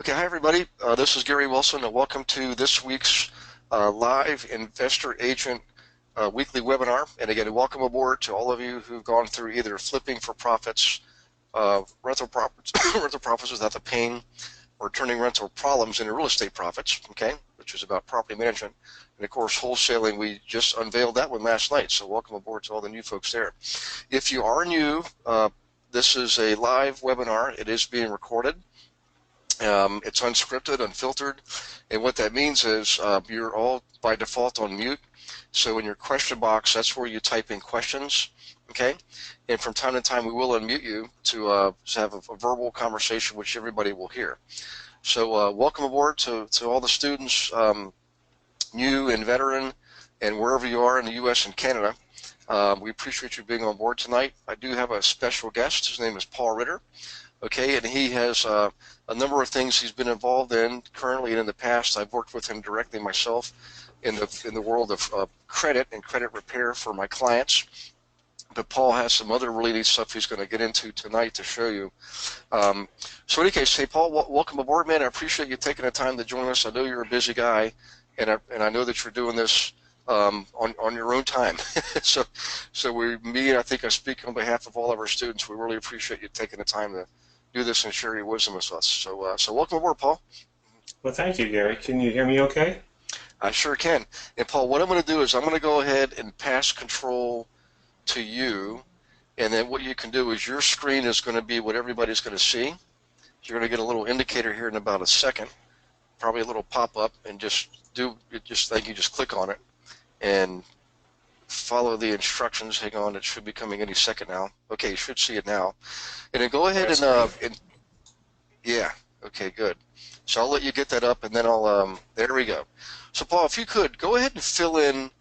Okay, hi everybody. This is Gary Wilson, and welcome to this week's live Investor Agent weekly webinar. And again, welcome aboard to all of you who've gone through either flipping for profits, rental profits, rental profits without the pain, or turning rental problems into real estate profits. Okay, which is about property management, and of course wholesaling. We just unveiled that one last night. So welcome aboard to all the new folks there. If you are new, this is a live webinar. It is being recorded. It's unscripted, unfiltered, and what that means is you're all by default on mute. So in your question box, that's where you type in questions, okay? And from time to time, we will unmute you to have a verbal conversation which everybody will hear. So welcome aboard to all the students, new and veteran, and wherever you are in the U.S. and Canada. We appreciate you being on board tonight. I do have a special guest. His name is Paul Ritter. Okay, and he has a number of things he's been involved in currently and in the past. I've worked with him directly myself in the world of credit and credit repair for my clients. But Paul has some other really neat stuff he's going to get into tonight to show you. So in any case, hey Paul, welcome aboard, man. I appreciate you taking the time to join us. I know you're a busy guy, and I know that you're doing this on your own time. so I think I speak on behalf of all of our students. We really appreciate you taking the time to do this and share your wisdom with us. So welcome aboard, Paul. Well, thank you, Gary. Can you hear me okay? I sure can. And Paul, what I'm going to do is I'm going to go ahead and pass control to you, and then what you can do is your screen is going to be what everybody's going to see. You're going to get a little indicator here in about a second, probably a little pop-up, and just click on it and follow the instructions. Hang on, it should be coming any second now. Okay, you should see it now. And then go ahead and yeah, okay, good. So I'll let you get that up, and then I'll, there we go. So Paul, if you could, go ahead and fill in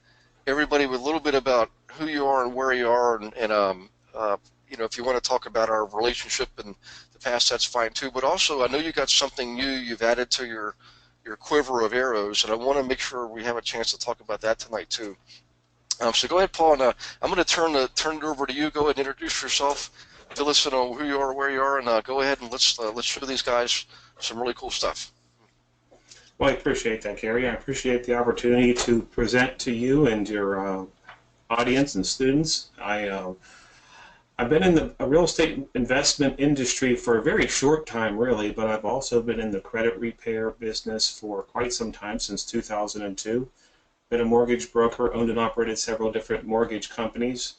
everybody with a little bit about who you are and where you are, and you know, if you want to talk about our relationship in the past, that's fine too. But also, I know you got something new you've added to your quiver of arrows, and I want to make sure we have a chance to talk about that tonight too. So go ahead, Paul, and I'm going to turn it over to you. Go ahead and introduce yourself, fill us in on who you are, where you are, and go ahead and let's show these guys some really cool stuff. Well, I appreciate that, Gary. I appreciate the opportunity to present to you and your audience and students. I've been in the real estate investment industry for a very short time, really, but I've also been in the credit repair business for quite some time, since 2002. Been a mortgage broker, owned and operated several different mortgage companies.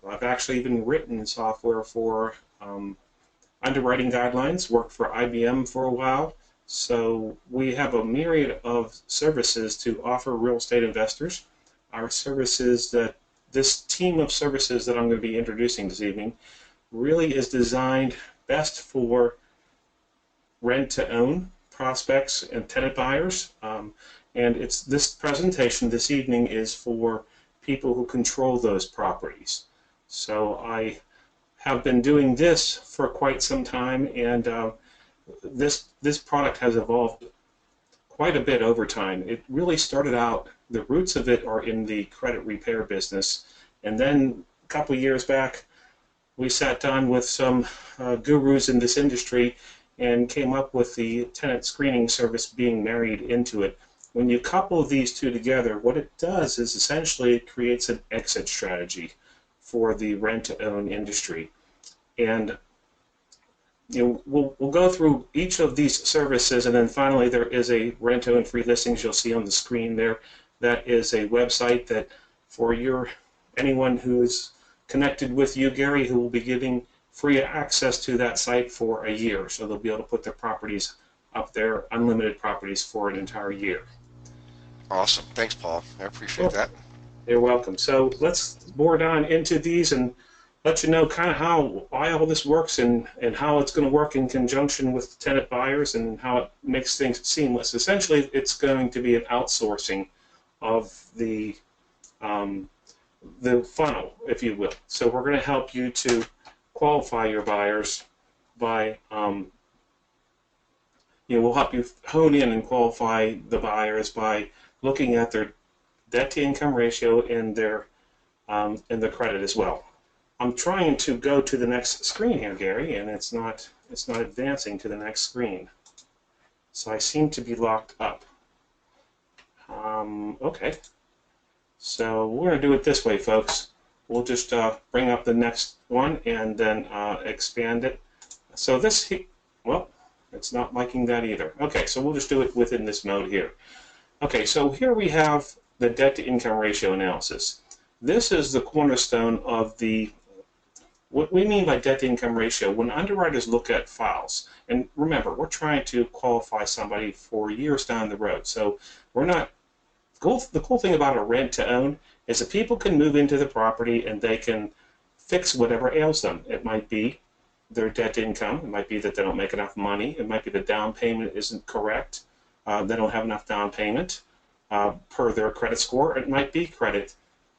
I've actually even written software for underwriting guidelines, worked for IBM for a while. So we have a myriad of services to offer real estate investors. Our services this team of services that I'm going to be introducing this evening really is designed best for rent-to-own prospects and tenant buyers. And this presentation this evening is for people who control those properties. So I have been doing this for quite some time, and this product has evolved quite a bit over time. It really started out, the roots of it are in the credit repair business, and then a couple of years back we sat down with some gurus in this industry and came up with the tenant screening service being married into it. When you couple these two together, what it does is essentially it creates an exit strategy for the rent-to-own industry. And you know, we'll go through each of these services, and then finally there is a rent-to-own free listings you'll see on the screen there. That is a website that for anyone who is connected with you, Gary, who will be giving free access to that site for a year. So they'll be able to put their properties up there, unlimited properties, for an entire year. Awesome. Thanks, Paul. I appreciate that. You're welcome. So let's bore down into these and let you know kind of why all this works and how it's going to work in conjunction with tenant buyers and how it makes things seamless. Essentially, it's going to be an outsourcing of the funnel, if you will. So we're going to help you to qualify your buyers by we'll help you hone in and qualify the buyers by looking at their debt-to-income ratio and their credit as well. I'm trying to go to the next screen here, Gary, and it's not advancing to the next screen. So I seem to be locked up. Okay. So we're going to do it this way, folks. We'll just bring up the next one and then expand it. So this, well, it's not liking that either. Okay, so we'll just do it within this mode here. Okay, so here we have the debt-to-income ratio analysis. This is the cornerstone of what we mean by debt-to-income ratio. When underwriters look at files, and remember, we're trying to qualify somebody for years down the road. So we're not, the cool thing about a rent-to-own is that people can move into the property and they can fix whatever ails them. It might be their debt to income. It might be that they don't make enough money. It might be the down payment isn't correct. They don't have enough down payment per their credit score. It might be credit.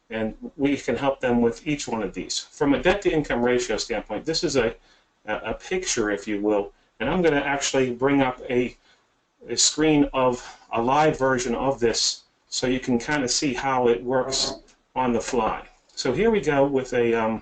And we can help them with each one of these. From a debt to income ratio standpoint, this is a picture, if you will. And I'm going to actually bring up a screen of a live version of this so you can kind of see how it works on the fly. So here we go with a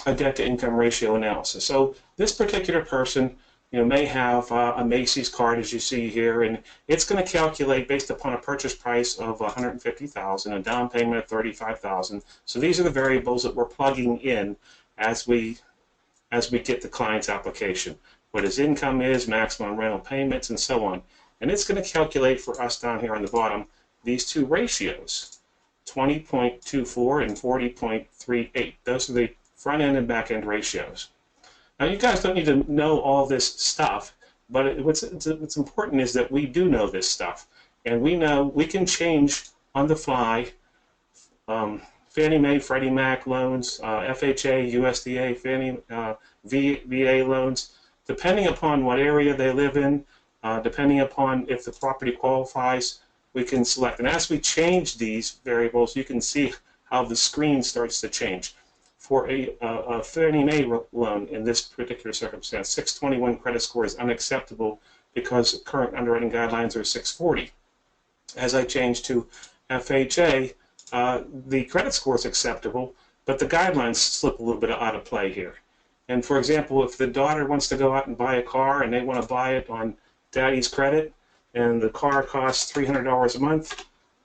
debt-to-income ratio analysis. So this particular person, may have a Macy's card, as you see here, and it's going to calculate based upon a purchase price of $150,000, a down payment of $35,000. So these are the variables that we're plugging in as we get the client's application. What his income is, maximum rental payments, and so on. And it's going to calculate for us down here on the bottom these two ratios, 20.24 and 40.38. Those are the front end and back end ratios. Now you guys don't need to know all this stuff, but what's important is that we do know this stuff, and we know we can change on the fly Fannie Mae, Freddie Mac loans, FHA, USDA, VA loans, depending upon what area they live in, depending upon if the property qualifies, we can select. And as we change these variables, you can see how the screen starts to change. For a Fannie Mae loan in this particular circumstance, 621 credit score is unacceptable because current underwriting guidelines are 640. As I change to FHA, the credit score is acceptable, but the guidelines slip a little bit out of play here. And for example, if the daughter wants to go out and buy a car and they want to buy it on daddy's credit, and the car costs $300 a month,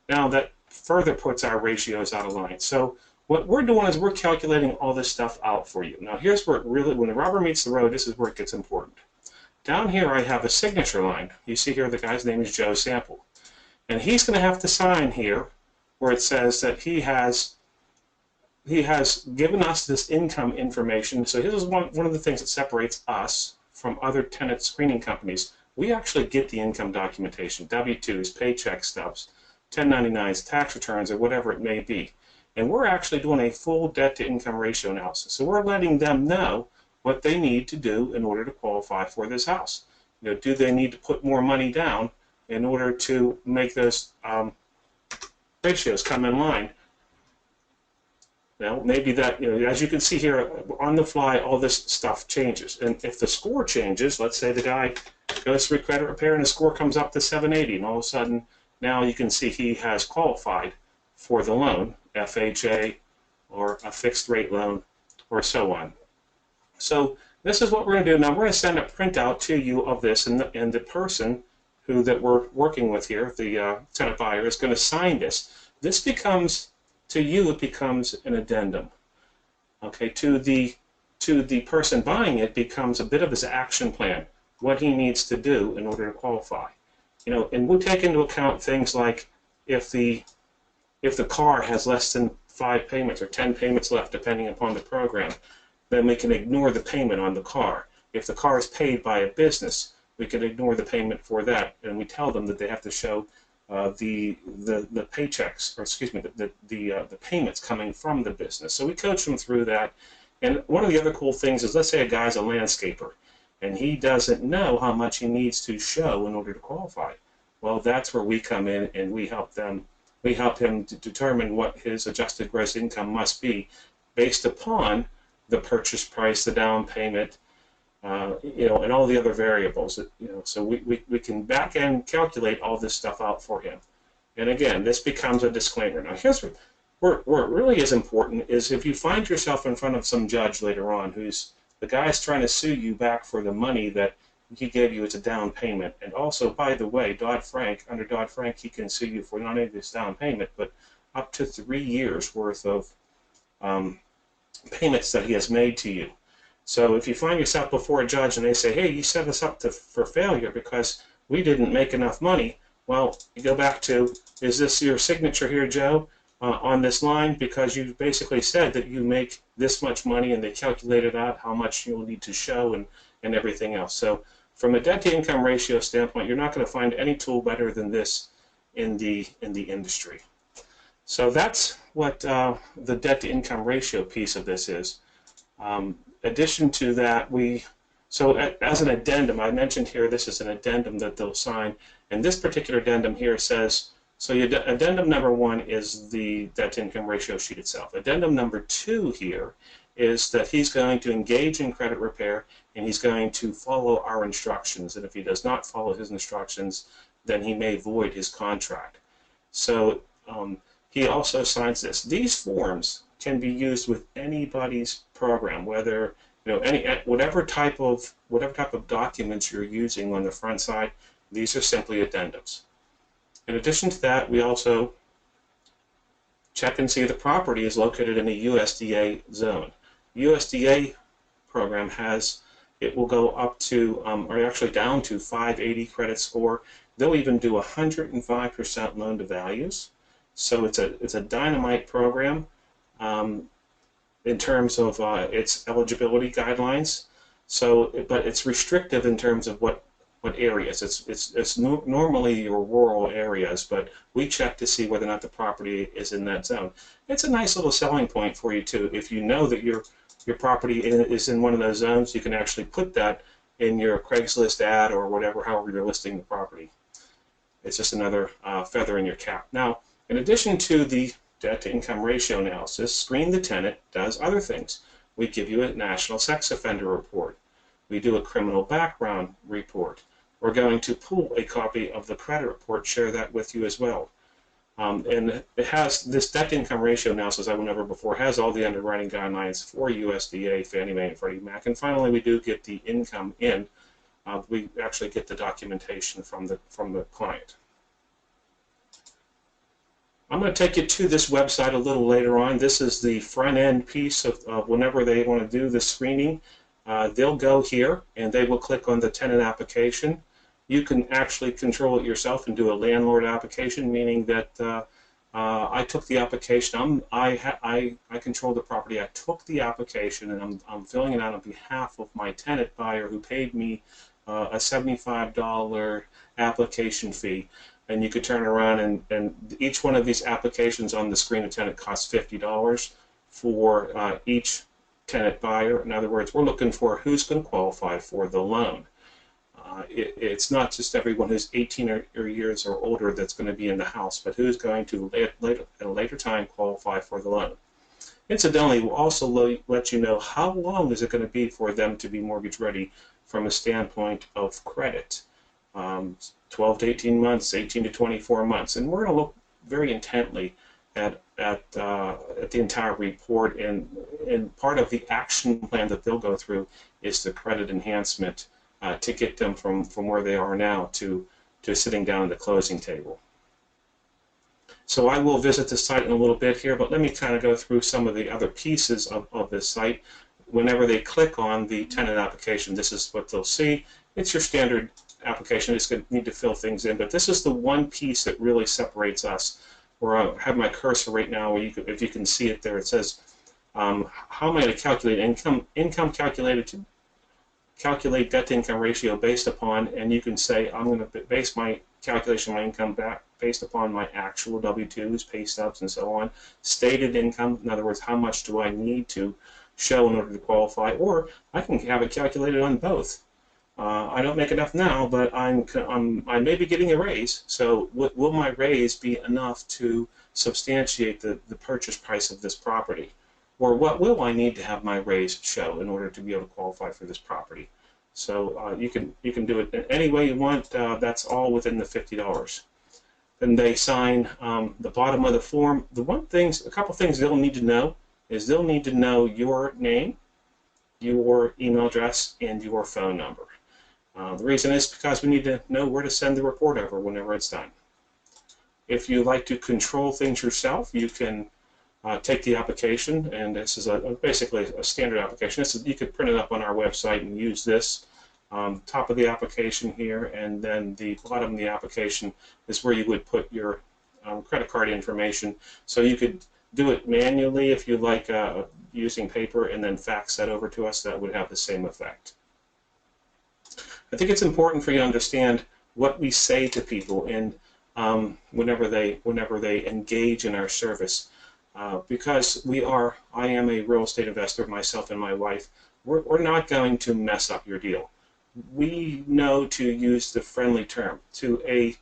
now that further puts our ratios out of line. So what we're doing is we're calculating all this stuff out for you. Now here's where it really, when the rubber meets the road, this is where it gets important. Down here I have a signature line. You see here the guy's name is Joe Sample. And he's going to have to sign here where it says that he has given us this income information. So this is one of the things that separates us from other tenant screening companies. We actually get the income documentation, W-2s, paycheck stubs, 1099s, tax returns, or whatever it may be. And we're actually doing a full debt-to-income ratio analysis. So we're letting them know what they need to do in order to qualify for this house. Do they need to put more money down in order to make those ratios come in line? Now, maybe that, as you can see here, on the fly, all this stuff changes. And if the score changes, let's say the guy goes through credit repair and the score comes up to 780, and all of a sudden, now you can see he has qualified for the loan, FHA, or a fixed rate loan, or so on. So this is what we're going to do. Now, we're going to send a printout to you of this, and the person that we're working with here, the tenant buyer, is going to sign this. This becomes, to you, it becomes an addendum. Okay, to the person buying it becomes a bit of his action plan, what he needs to do in order to qualify. And we'll take into account things like if the car has less than 5 payments or 10 payments left, depending upon the program, then we can ignore the payment on the car. If the car is paid by a business, we can ignore the payment for that, and we tell them that they have to show the paychecks, or excuse me, the payments coming from the business. So we coach them through that. And one of the other cool things is, let's say a guy's a landscaper, and he doesn't know how much he needs to show in order to qualify. Well, that's where we come in and we help him to determine what his adjusted gross income must be based upon the purchase price, the down payment, and all the other variables. So we can back end calculate all this stuff out for him. And again, this becomes a disclaimer. Now, here's where it really is important is if you find yourself in front of some judge later on the guy's trying to sue you back for the money that he gave you as a down payment. And also, by the way, under Dodd-Frank, he can sue you for not only this down payment, but up to 3 years worth of payments that he has made to you. So if you find yourself before a judge and they say, hey, you set us up for failure because we didn't make enough money, well, you go back to, is this your signature here, Joe, on this line? Because you basically said that you make this much money, and they calculated out how much you'll need to show and everything else. So from a debt-to-income ratio standpoint, you're not going to find any tool better than this in the industry. So that's what the debt-to-income ratio piece of this is. Addition to that, as an addendum, I mentioned here, this is an addendum that they'll sign, and this particular addendum here says, so addendum number 1 is the debt-to-income ratio sheet itself. Addendum number 2 here is that he's going to engage in credit repair, and he's going to follow our instructions, and if he does not follow his instructions, then he may void his contract. So he also signs this. These forms can be used with anybody's program, whether whatever type of documents you're using on the front side. These are simply addendums. In addition to that, we also check and see the property is located in a USDA zone. USDA program it will go up to, or actually down to 580 credit score. They'll even do 105% loan to values. So it's a dynamite program in terms of its eligibility guidelines. So, but it's restrictive in terms of what areas. It's normally your rural areas, but we check to see whether or not the property is in that zone. It's a nice little selling point for you too. If you know that your property is in one of those zones, you can actually put that in your Craigslist ad or whatever, however you're listing the property. It's just another feather in your cap. Now, in addition to the debt-to-income ratio analysis, Screen the Tenant does other things. We give you a national sex offender report. We do a criminal background report. We're going to pull a copy of the credit report, share that with you as well. And it has this debt-to-income ratio analysis I went over before, has all the underwriting guidelines for USDA, Fannie Mae, and Freddie Mac. And finally, we do get the income in. We actually get the documentation from the client. I'm going to take you to this website a little later on. This is the front end piece of whenever they want to do the screening. They'll go here and they will click on the tenant application. You can actually control it yourself and do a landlord application, meaning that I took the application. I control the property. I took the application and I'm filling it out on behalf of my tenant buyer who paid me a $75 application fee. And you could turn around and each one of these applications on the Screen a Tenant costs $50 for each tenant buyer. In other words, we're looking for who's going to qualify for the loan. It's not just everyone who's 18 or years or older that's going to be in the house, but who's going to at a later time qualify for the loan. Incidentally, we'll also let you know how long is it going to be for them to be mortgage ready from a standpoint of credit. 12 to 18 months, 18 to 24 months, and we're going to look very intently at the entire report, and part of the action plan that they'll go through is the credit enhancement to get them from where they are now to sitting down at the closing table. So I will visit the site in a little bit here, but let me kind of go through some of the other pieces of this site. Whenever they click on the tenant application, this is what they'll see. It's your standard application. It's going to need to fill things in, but this is the one piece that really separates us. Where I have my cursor right now, where if you can see it there, it says how am I going to calculate income calculated to calculate debt-to-income ratio based upon, and you can say I'm going to base my calculation of my income based upon my actual W-2s, pay stubs, and so on. Stated income, in other words, how much do I need to show in order to qualify, or I can have it calculated on both. I don't make enough now, but I may be getting a raise, so will my raise be enough to substantiate the purchase price of this property? Or what will I need to have my raise show in order to be able to qualify for this property? So you can do it any way you want. That's all within the $50. Then they sign the bottom of the form. A couple things they'll need to know is they'll need to know your name, your email address, and your phone number. The reason is because we need to know where to send the report over whenever it's done. If you like to control things yourself, you can take the application, and this is basically a standard application. You could print it up on our website and use this. Top of the application here, and then the bottom of the application is where you would put your credit card information. So you could do it manually if you like, using paper, and then fax that over to us. That would have the same effect. I think it's important for you to understand what we say to people and whenever they engage in our service, because I am a real estate investor, myself and my wife. We're not going to mess up your deal. We know to use the friendly term. To a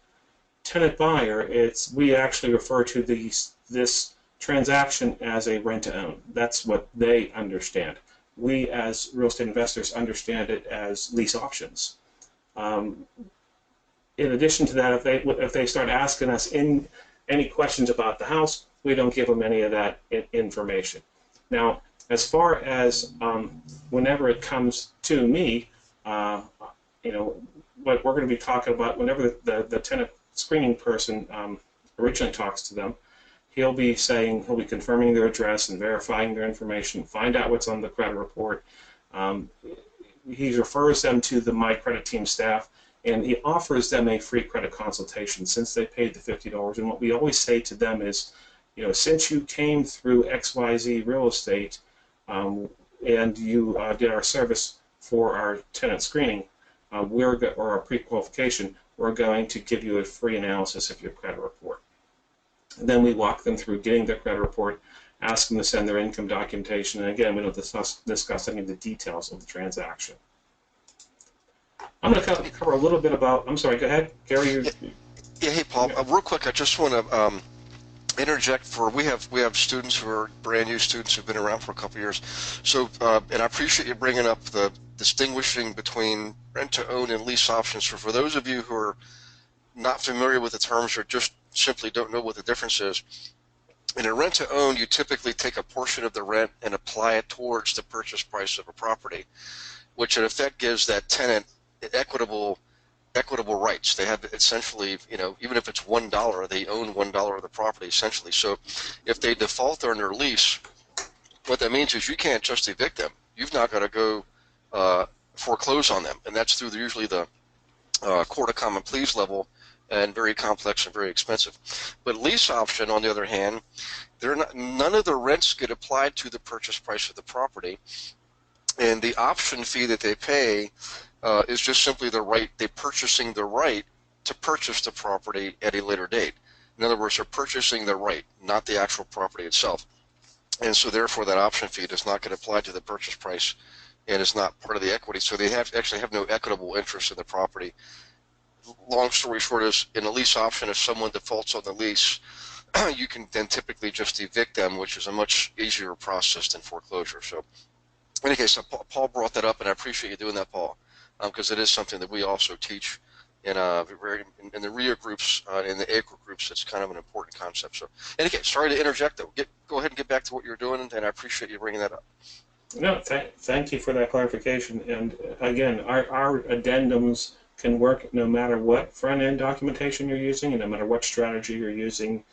tenant buyer, we actually refer to this transaction as a rent-to-own. That's what they understand. We, as real estate investors, understand it as lease options. In addition to that, if they start asking us any questions about the house, we don't give them any of that information. Now, as far as whenever it comes to me, what we're going to be talking about, whenever the tenant screening person originally talks to them, he'll be confirming their address and verifying their information, find out what's on the credit report. He refers them to the My Credit Team staff, and he offers them a free credit consultation since they paid the $50. And what we always say to them is, since you came through XYZ Real Estate and you did our service for our tenant screening, or our pre-qualification, we're going to give you a free analysis of your credit report. And then we walk them through getting their credit report, ask them to send their income documentation, and again, we don't discuss any of the details of the transaction. I'm going to cover a little bit about, I'm sorry, go ahead, Gary. Yeah, hey, Paul, real quick, I just want to interject we have students who are brand new students who've been around for a couple of years. So, and I appreciate you bringing up the distinguishing between rent-to-own and lease options. So for those of you who are not familiar with the terms or just simply don't know what the difference is, in a rent-to-own, you typically take a portion of the rent and apply it towards the purchase price of a property, which in effect gives that tenant equitable rights. They have essentially, even if it's $1, they own $1 of the property essentially. So if they default on their lease, what that means is you can't just evict them. You've now got to go foreclose on them, and that's through usually the court of common pleas level, and very complex and very expensive. But lease option, on the other hand, none of the rents get applied to the purchase price of the property, and the option fee that they pay is just simply they're purchasing the right to purchase the property at a later date. In other words, they're purchasing the right, not the actual property itself. And so therefore that option fee does not get applied to the purchase price and is not part of the equity. So they actually have no equitable interest in the property. Long story short is, in a lease option, if someone defaults on the lease, you can then typically just evict them, which is a much easier process than foreclosure. So in any case, Paul brought that up, and I appreciate you doing that, Paul, because it is something that we also teach in the RIA groups, in the ACRE groups. It's kind of an important concept. So in any case, sorry to interject, though. Go ahead and get back to what you're doing, and I appreciate you bringing that up. No, thank you for that clarification. And again, our addendums can work no matter what front-end documentation you're using and no matter what strategy you're using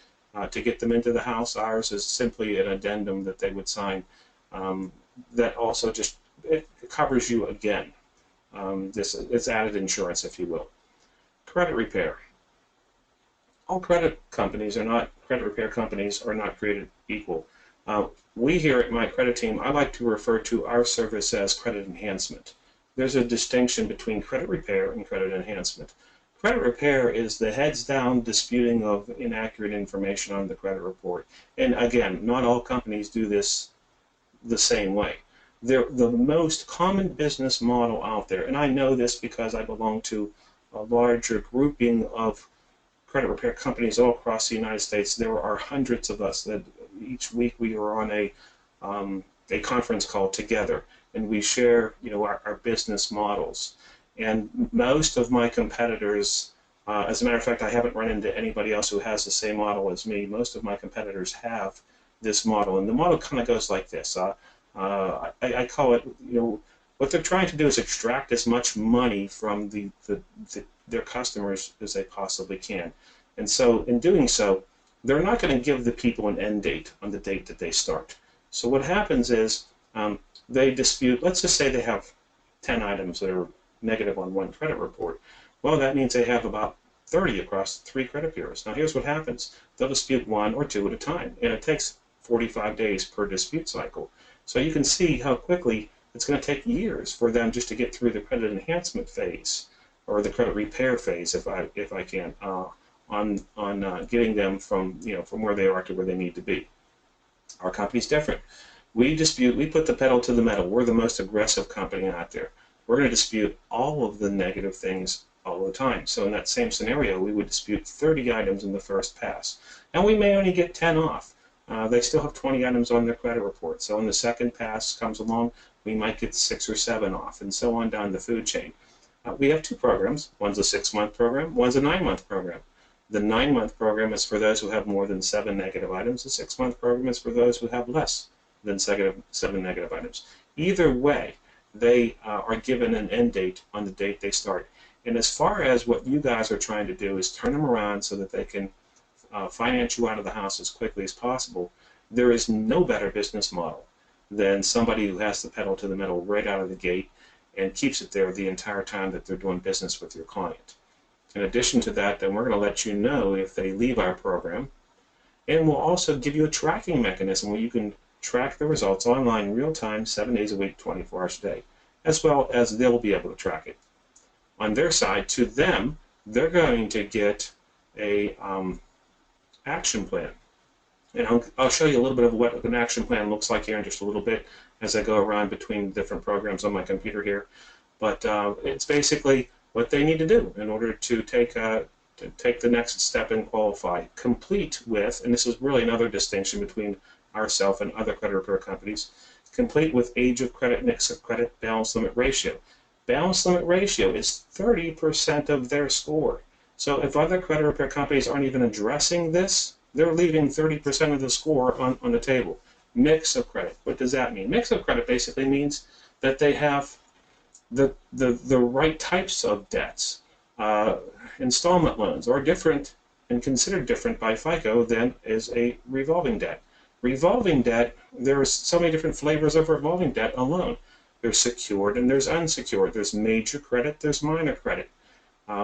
to get them into the house. Ours is simply an addendum that they would sign. That also it covers you again. It's added insurance, if you will. Credit repair. All credit repair companies are not created equal. We here at My Credit Team, I like to refer to our service as credit enhancement. There's a distinction between credit repair and credit enhancement. Credit repair is the heads-down disputing of inaccurate information on the credit report. And again, not all companies do this the same way. They're the most common business model out there, and I know this because I belong to a larger grouping of credit repair companies all across the United States. There are hundreds of us that each week we are on a conference call together, and we share our business models. And most of my competitors, as a matter of fact, I haven't run into anybody else who has the same model as me. Most of my competitors have this model, and the model kind of goes like this. I call it, What they're trying to do is extract as much money from their customers as they possibly can. And so in doing so, they're not going to give the people an end date on the date that they start. So what happens is they dispute, let's just say they have 10 items that are negative on one credit report. Well, that means they have about 30 across 3 credit bureaus. Now here's what happens. They'll dispute 1 or 2 at a time, and it takes 45 days per dispute cycle. So you can see how quickly it's going to take years for them just to get through the credit enhancement phase, or the credit repair phase, if I can, on getting them from where they are to where they need to be. Our company's different. We put the pedal to the metal. We're the most aggressive company out there. We're going to dispute all of the negative things all the time. So in that same scenario, we would dispute 30 items in the first pass. And we may only get 10 off. They still have 20 items on their credit report. So when the second pass comes along, we might get 6 or 7 off, and so on down the food chain. We have 2 programs. One's a 6-month program. One's a 9-month program. The 9-month program is for those who have more than 7 negative items. The 6-month program is for those who have less than 7 negative items. Either way, they are given an end date on the date they start. And as far as what you guys are trying to do is turn them around so that they can finance you out of the house as quickly as possible, there is no better business model than somebody who has the pedal to the metal right out of the gate and keeps it there the entire time that they're doing business with your client. In addition to that, then we're going to let you know if they leave our program, and we'll also give you a tracking mechanism where you can track the results online real time, 7 days a week, 24 hours a day, as well as they'll be able to track it. On their side, to them, they're going to get a action plan. And I'll show you a little bit of what an action plan looks like here in just a little bit as I go around between different programs on my computer here. But it's basically what they need to do in order to take the next step and qualify, complete with, and this is really another distinction between ourselves and other credit repair companies, complete with age of credit, mix of credit, balance limit ratio. Balance limit ratio is 30% of their score. So if other credit repair companies aren't even addressing this, they're leaving 30% of the score on the table. Mix of credit. What does that mean? Mix of credit basically means that they have the right types of debts. Installment loans are different and considered different by FICO than is a revolving debt. Revolving debt, there's so many different flavors of revolving debt alone. There's secured and there's unsecured. There's major credit, there's minor credit.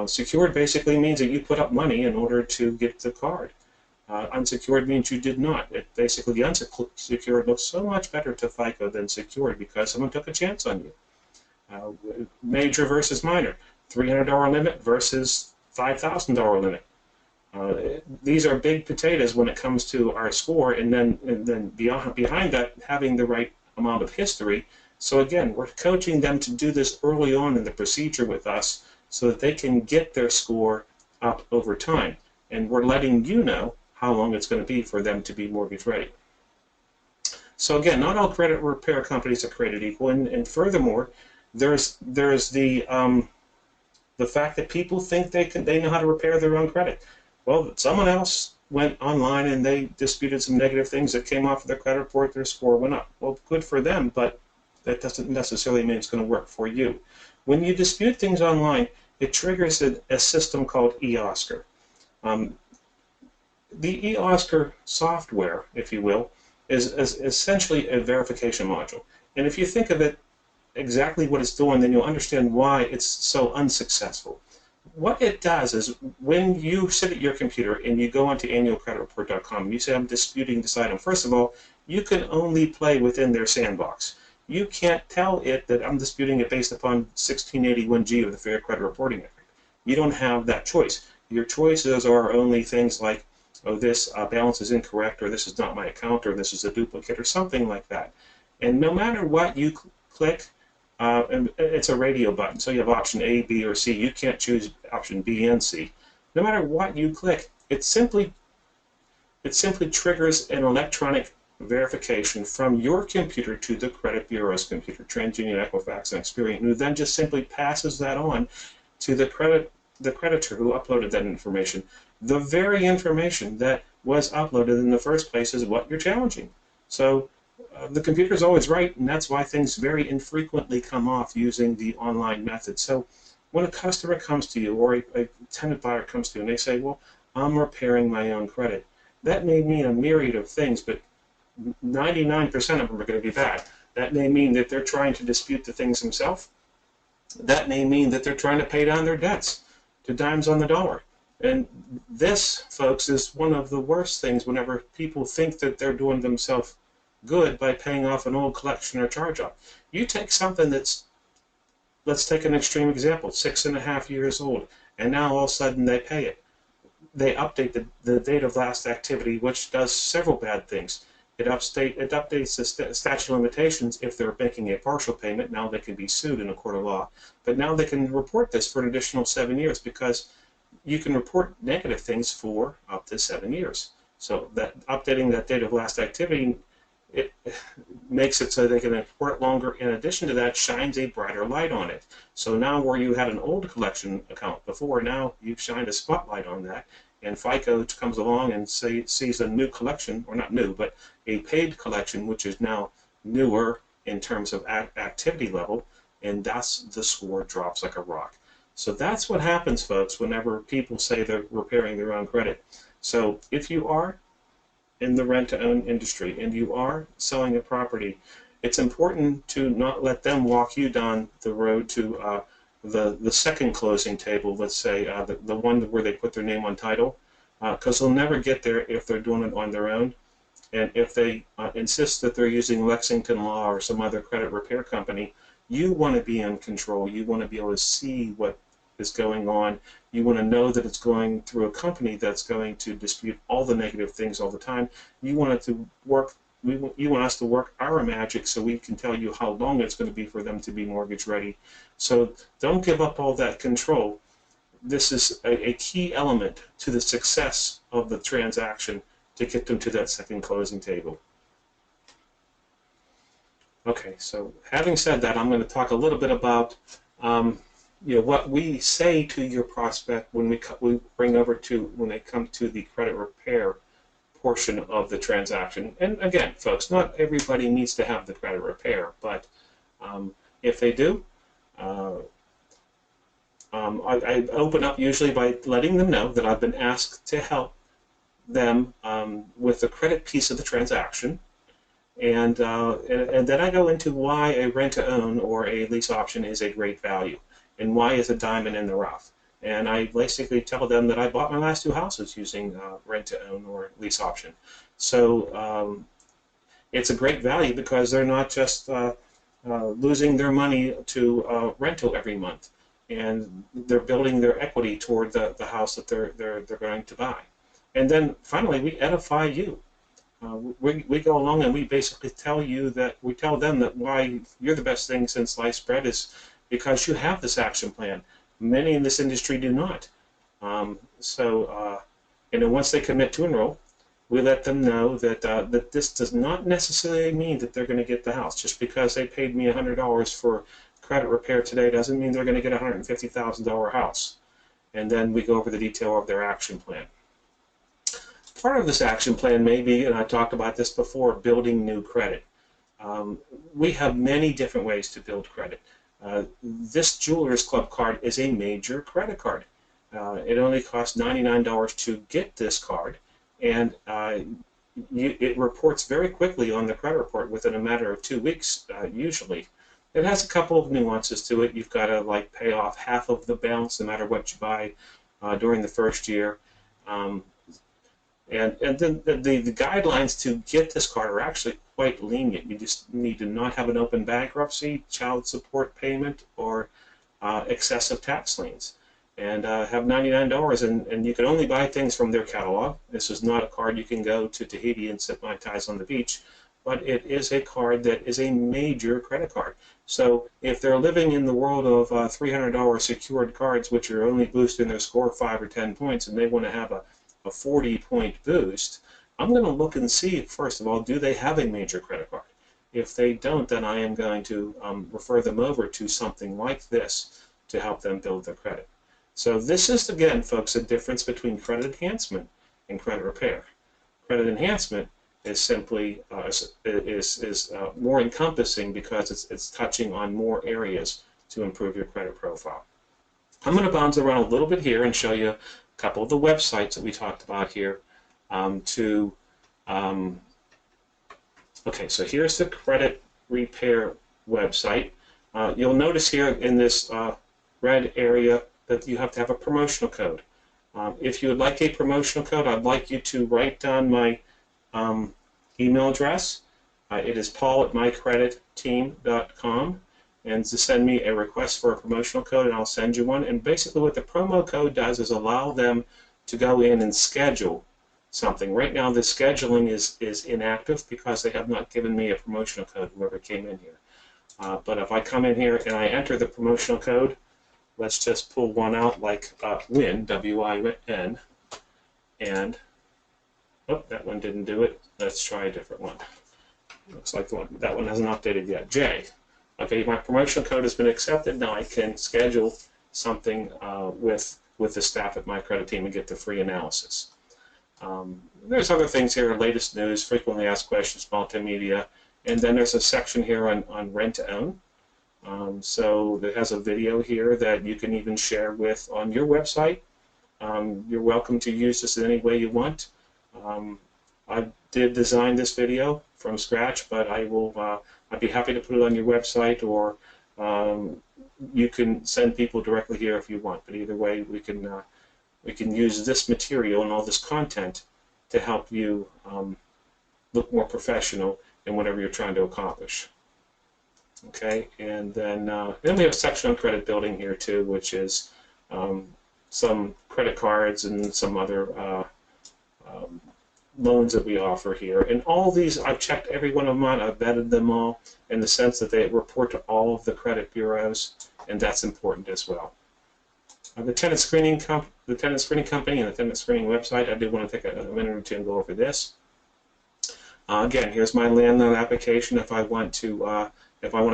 Secured basically means that you put up money in order to get the card. Unsecured means you did not. Basically, the unsecured looks so much better to FICO than secured because someone took a chance on you. Major versus minor. $300 limit versus $5,000 limit. These are big potatoes when it comes to our score, and then behind that, having the right amount of history. So again, we're coaching them to do this early on in the procedure with us so that they can get their score up over time. And we're letting you know how long it's going to be for them to be mortgage ready. So again, not all credit repair companies are created equal, and furthermore, there's the fact that people think they know how to repair their own credit. Well, someone else went online and they disputed some negative things that came off of their credit report, their score went up. Well, good for them, but that doesn't necessarily mean it's going to work for you. When you dispute things online, it triggers a system called eOscar. The eOscar software, if you will, is essentially a verification module. And if you think of it exactly what it's doing, then you'll understand why it's so unsuccessful. What it does is when you sit at your computer and you go onto annualcreditreport.com, you say, I'm disputing this item. First of all, you can only play within their sandbox. You can't tell it that I'm disputing it based upon 1681G of the Fair Credit Reporting Act. You don't have that choice. Your choices are only things like, oh, this balance is incorrect, or this is not my account, or this is a duplicate, or something like that. And no matter what you click, and it's a radio button, so you have option A, B, or C. You can't choose option B and C. No matter what you click, it simply triggers an electronic verification from your computer to the credit bureau's computer, TransUnion, Equifax, and Experian, who then just simply passes that on to the creditor who uploaded that information. The very information that was uploaded in the first place is what you're challenging. So the computer is always right, and that's why things very infrequently come off using the online method. So when a customer comes to you or a tenant buyer comes to you and they say, well, I'm repairing my own credit, that may mean a myriad of things, but 99% of them are going to be bad. That may mean that they're trying to dispute the things themselves. That may mean that they're trying to pay down their debts to dimes on the dollar. And this, folks, is one of the worst things whenever people think that they're doing themselves good by paying off an old collection or charge-off. You take something that's, let's take an extreme example, 6.5 years old, and now all of a sudden they pay it. They update the date of last activity, which does several bad things. It updates the statute of limitations if they're making a partial payment. Now they can be sued in a court of law. But now they can report this for an additional 7 years because you can report negative things for up to 7 years. So that updating that date of last activity, it makes it so they can report longer. In addition to that, shines a brighter light on it. So now where you had an old collection account before, now you've shined a spotlight on that. And FICO comes along and sees a new collection, or not new, but a paid collection, which is now newer in terms of activity level, and that's the score drops like a rock. So that's what happens, folks, whenever people say they're repairing their own credit. So if you are in the rent-to-own industry and you are selling a property, it's important to not let them walk you down the road to the second closing table, let's say, the one where they put their name on title, because they'll never get there if they're doing it on their own. And if they insist that they're using Lexington Law or some other credit repair company, you want to be in control. You want to be able to see what is going on. You want to know that it's going through a company that's going to dispute all the negative things all the time. You want it to work. You want us to work our magic so we can tell you how long it's going to be for them to be mortgage ready. So don't give up all that control. This is a key element to the success of the transaction to get them to that second closing table. Okay, so having said that, I'm going to talk a little bit about what we say to your prospect when we bring over to when they come to the credit repair portion of the transaction. And again, folks, not everybody needs to have the credit repair, but if they do, I open up usually by letting them know that I've been asked to help them with the credit piece of the transaction, and then I go into why a rent-to-own or a lease option is a great value, and why it's a diamond in the rough. And I basically tell them that I bought my last 2 houses using rent-to-own or lease option. So it's a great value because they're not just losing their money to rental every month, and they're building their equity toward the house that they're going to buy. And then finally, we edify you. We go along and we basically tell them that why you're the best thing since sliced bread is because you have this action plan. Many in this industry do not. Once they commit to enroll, we let them know that that this does not necessarily mean that they're going to get the house. Just because they paid me $100 for credit repair today doesn't mean they're going to get a $150,000 house. And then we go over the detail of their action plan. Part of this action plan may be, and I talked about this before, building new credit. We have many different ways to build credit. This Jewelers Club card is a major credit card. It only costs $99 to get this card, and it reports very quickly on the credit report within a matter of 2 weeks, usually. It has a couple of nuances to it. You've got to pay off half of the balance no matter what you buy during the first year. And then the guidelines to get this card are actually quite lenient. You just need to not have an open bankruptcy, child support payment, or excessive tax liens. And have $99, and you can only buy things from their catalog. This is not a card you can go to Tahiti and sip Mai Tais on the beach, but it is a card that is a major credit card. So if they're living in the world of $300 secured cards, which are only boosting their score 5 or 10 points, and they want to have a 40-point boost, I'm going to look and see, first of all, do they have a major credit card? If they don't, then I am going to refer them over to something like this to help them build their credit. So this is, again, folks, the difference between credit enhancement and credit repair. Credit enhancement is simply more encompassing because it's touching on more areas to improve your credit profile. I'm going to bounce around a little bit here and show you a couple of the websites that we talked about here. Okay, so here's the credit repair website. You'll notice here in this red area that you have to have a promotional code. If you would like a promotional code, I'd like you to write down my email address. It is paul@mycreditteam.com, and to send me a request for a promotional code, and I'll send you one. And basically what the promo code does is allow them to go in and schedule something. Right now the scheduling is inactive because they have not given me a promotional code, whoever came in here. But if I come in here and I enter the promotional code, let's just pull one out like WIN, W-I-N, and, oh, that one didn't do it. Let's try a different one. Looks like that one hasn't updated yet. J. Okay, my promotional code has been accepted. Now I can schedule something with the staff at My Credit Team and get the free analysis. There's other things here, latest news, frequently asked questions, multimedia, and then there's a section here on rent to own. So it has a video here that you can even share with on your website. You're welcome to use this in any way you want. I did design this video from scratch, but I'd be happy to put it on your website, or you can send people directly here if you want. But either way, we can use this material and all this content to help you look more professional in whatever you're trying to accomplish. Okay, and then we have a section on credit building here too, which is some credit cards and some other loans that we offer here. And all these, I've checked every one of them out, I've vetted them all in the sense that they report to all of the credit bureaus, and that's important as well. The Tenant Screening Company and the Tenant Screening website, I did want to take a minute or two and go over this. Again, here's my landlord application if I want to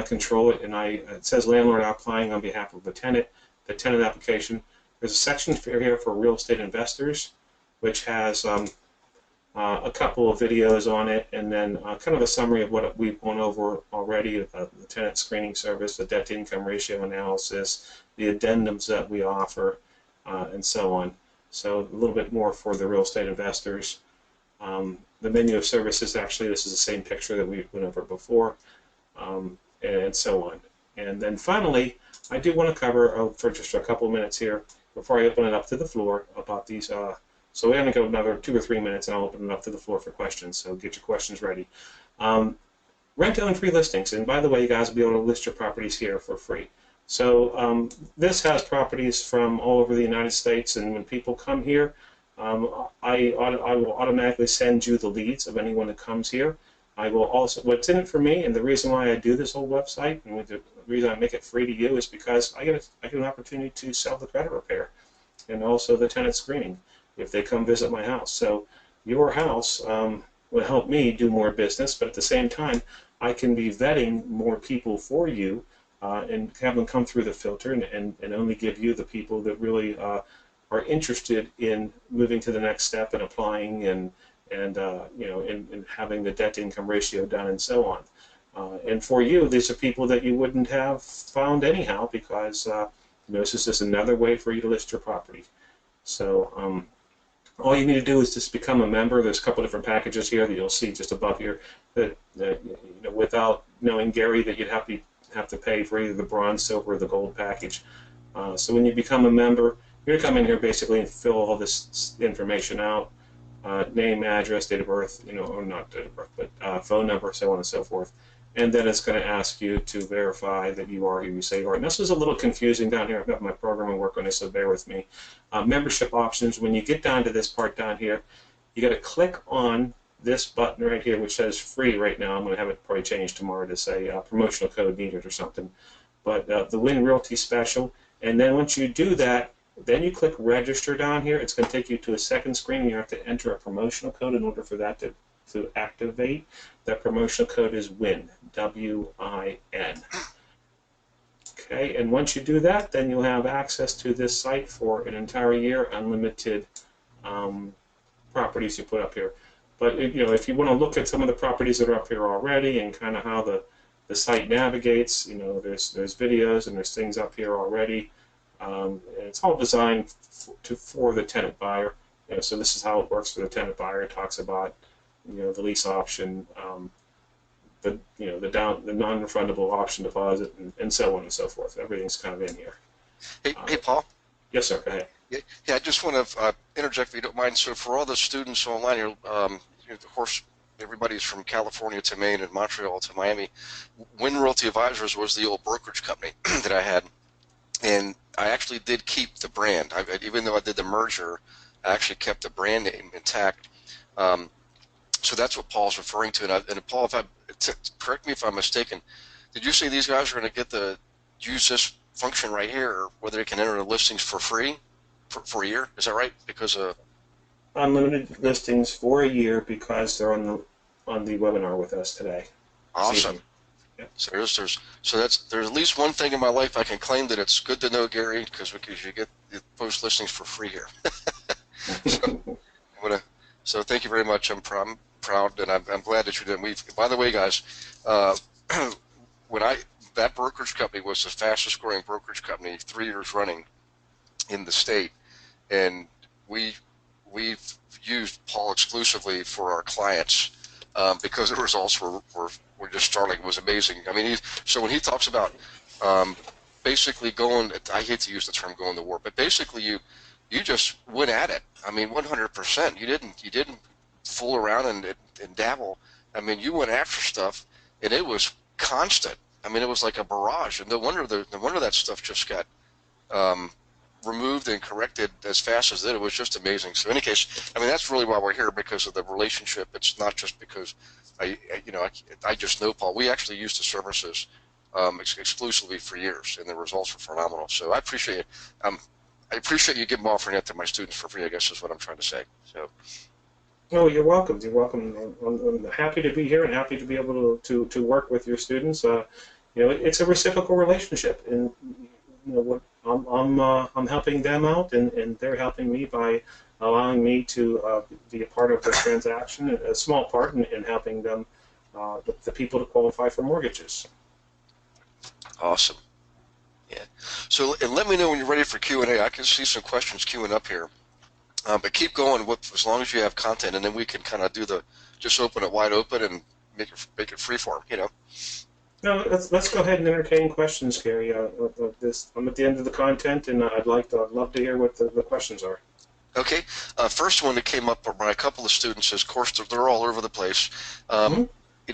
control it, and it says landlord applying on behalf of the tenant application. There's a section here for real estate investors, which has a couple of videos on it, and then kind of a summary of what we've gone over already, the tenant screening service, the debt-to-income ratio analysis, the addendums that we offer, and so on. So a little bit more for the real estate investors. The menu of services, actually, this is the same picture that we went over before, and so on. And then finally, I do want to cover, for just a couple of minutes here, before I open it up to the floor, about these. So we're going to go another 2 or 3 minutes, and I'll open it up to the floor for questions. So get your questions ready. Rent-to-own free listings, and by the way, you guys will be able to list your properties here for free. So this has properties from all over the United States, and when people come here, I will automatically send you the leads of anyone that comes here. I will also, what's in it for me, and the reason why I do this whole website, and the reason I make it free to you, is because I get an opportunity to sell the credit repair, and also the tenant screening if they come visit my house. So your house will help me do more business, but at the same time, I can be vetting more people for you and have them come through the filter and only give you the people that really are interested in moving to the next step and applying and having the debt-to-income ratio done and so on. And for you, these are people that you wouldn't have found anyhow, because this is just another way for you to list your property. So all you need to do is just become a member. There's a couple different packages here that you'll see just above here that without knowing Gary, that you'd have to pay for either the bronze, silver, or the gold package. So when you become a member, you're going to come in here basically and fill all this information out. Name, address, date of birth, or not date of birth, but phone number, so on and so forth. And then it's going to ask you to verify that you are who you say you are. And this is a little confusing down here. I've got my programming work on this, so bear with me. Membership options, when you get down to this part down here, you got to click on this button right here, which says free right now. I'm going to have it probably changed tomorrow to say promotional code needed or something. But the Win Realty Special. And then once you do that, then you click register down here. It's going to take you to a second screen. You have to enter a promotional code in order for that to activate. That promotional code is WIN, W-I-N. Okay, and once you do that, then you'll have access to this site for an entire year, unlimited properties you put up here. But if you want to look at some of the properties that are up here already and kind of how the site navigates, there's videos and there's things up here already. And it's all designed for the tenant buyer. So this is how it works for the tenant buyer. It talks about the lease option, the non-refundable option deposit, and so on and so forth. Everything's kind of in here. Hey, Paul. Yes, sir. Go ahead. Yeah, I just want to interject if you don't mind. So for all the students online here, of course, everybody's from California to Maine and Montreal to Miami. Wynn Realty Advisors was the old brokerage company that I had, and I actually did keep the brand. Even though I did the merger, I actually kept the brand name intact. So that's what Paul's referring to. And Paul, correct me if I'm mistaken, did you say these guys are going to get to use this function right here, or whether they can enter the listings for free for a year? Is that right? Because unlimited listings for a year because they're on the webinar with us today. Awesome. Yeah. So there's at least one thing in my life I can claim that it's good to know, Gary, because you get the post listings for free here. So thank you very much. I'm proud, and I'm glad that you did. By the way, guys, that brokerage company was the fastest growing brokerage company 3 years running in the state, and we've used Paul exclusively for our clients because the results were just startling. It was amazing. I mean, so when he talks about basically going, I hate to use the term going to war, but basically you just went at it. I mean, 100%. You didn't fool around and dabble. I mean, you went after stuff, and it was constant. I mean, it was like a barrage, and no wonder that stuff just got removed and corrected as fast as it did. It was just amazing. So in any case, I mean, that's really why we're here, because of the relationship. It's not just because I just know Paul. We actually used the services exclusively for years, and the results were phenomenal. So I appreciate it. I appreciate you offering it to my students for free, I guess is what I'm trying to say. So. Oh, you're welcome. You're welcome. I'm happy to be here and happy to be able to work with your students. It's a reciprocal relationship, and I'm helping them out, and they're helping me by allowing me to be a part of the transaction, a small part in helping them, the people to qualify for mortgages. Awesome. Yeah. So, and let me know when you're ready for Q&A. I can see some questions queuing up here. But keep going as long as you have content, and then we can kind of just open it wide open and make it freeform, No, let's go ahead and entertain questions, Gary. I'm at the end of the content, and I'd love to hear what the questions are. Okay. First one that came up by a couple of students is, of course, they're all over the place. A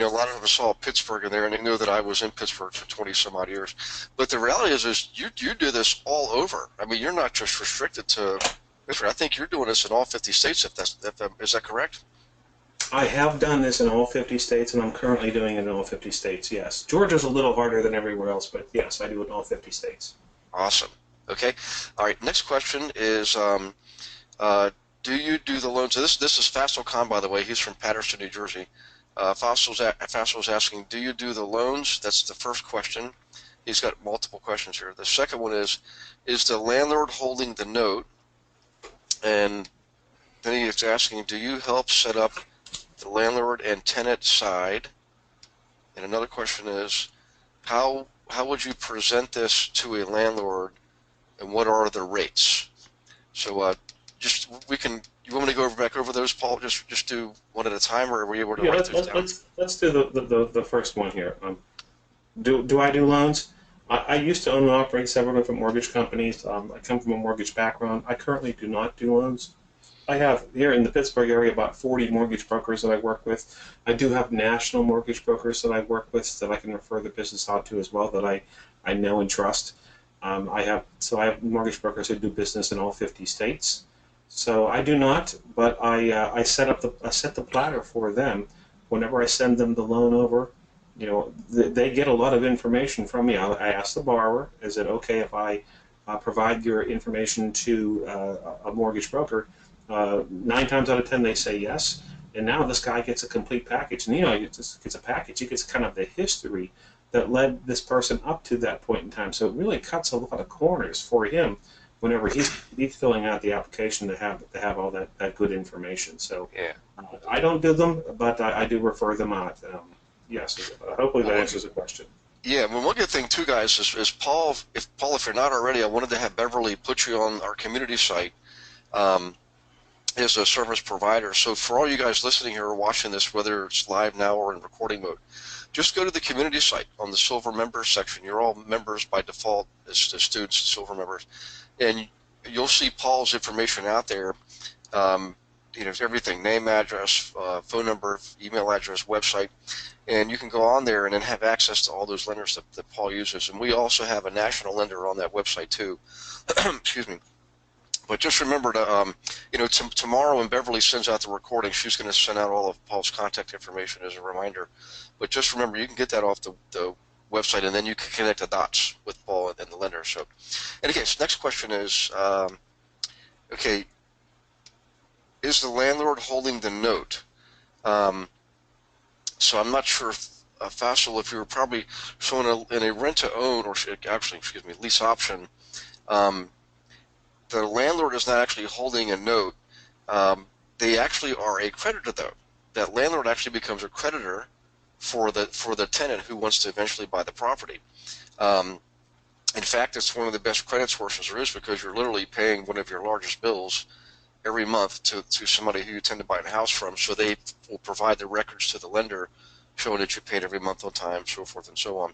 lot of them saw Pittsburgh in there, and they knew that I was in Pittsburgh for 20 some odd years. But the reality is you do this all over. I mean, you're not just restricted to. I think you're doing this in all 50 states. Is that correct? I have done this in all 50 states, and I'm currently doing it in all 50 states, yes. Georgia's a little harder than everywhere else, but yes, I do it in all 50 states. Awesome. Okay. All right, next question is, do you do the loans? So this is Faisal Khan, by the way. He's from Paterson, New Jersey. Faisal's asking, do you do the loans? That's the first question. He's got multiple questions here. The second one is the landlord holding the note? And then he's asking, do you help set up the landlord and tenant side? And another question is, how would you present this to a landlord, and what are the rates? So you want me to go back over those, Paul? Just do one at a time, or are we able to write those down? Let's do the first one here. Do I do loans? I used to own and operate several different mortgage companies. I come from a mortgage background. I currently do not do loans. I have here in the Pittsburgh area about 40 mortgage brokers that I work with. I do have national mortgage brokers that I work with that I can refer the business out to as well, that I know and trust. I have mortgage brokers who do business in all 50 states. So I do not, but I set the platter for them. Whenever I send them the loan over, they get a lot of information from me. I ask the borrower, is it okay if I provide your information to a mortgage broker? 9 times out of 10 they say yes, and now this guy gets a complete package. And he gets a package. He gets kind of the history that led this person up to that point in time. So it really cuts a lot of corners for him whenever he's filling out the application to have all that good information. So Yeah. I don't do them, but I do refer them out. Yes, hopefully that Well, answers the question. yeah. Well, one good thing too, guys, is Paul. If you're not already, I wanted to have Beverly put you on our community site. Um, as a service provider. So for all you guys listening here or watching this, whether it's live now or in recording mode, just go to the community site on the Silver Members section. You're all members by default as students, Silver members, and you'll see Paul's information out there. Um, everything: name, address, phone number, email address, website, and you can go on there and then have access to all those lenders that Paul uses. And we also have a national lender on that website too. Excuse me. But just remember to, tomorrow when Beverly sends out the recording, she's going to send out all of Paul's contact information as a reminder. But just remember, you can get that off the website, and then you can connect the dots with Paul and the lender. So, and again, so next question is, okay, is the landlord holding the note? So I'm not sure, Faisal, if you were probably showing in a rent-to-own, or actually, excuse me, lease option, the landlord is not actually holding a note. They actually are a creditor, though. That landlord actually becomes a creditor for the tenant who wants to eventually buy the property. In fact, it's one of the best credit sources there is, because you're literally paying one of your largest bills every month to somebody who you tend to buy a house from. So they will provide the records to the lender showing that you paid every month on time, so forth and so on.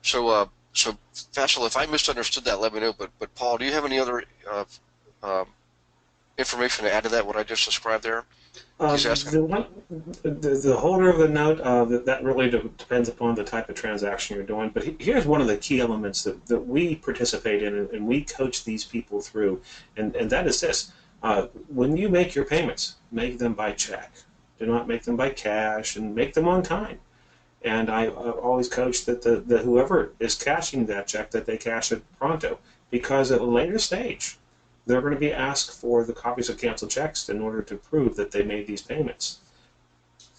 So Faisal, if I misunderstood that, let me know. But Paul, do you have any other information to add to that, what I just described there? He's asking. The holder of the note, that really depends upon the type of transaction you're doing. But here's one of the key elements that we participate in and we coach these people through, and that is this. When you make your payments, make them by check. Do not make them by cash, and make them on time. And I always coach that the whoever is cashing that check, that they cash it pronto, because at a later stage, they're going to be asked for the copies of canceled checks in order to prove that they made these payments.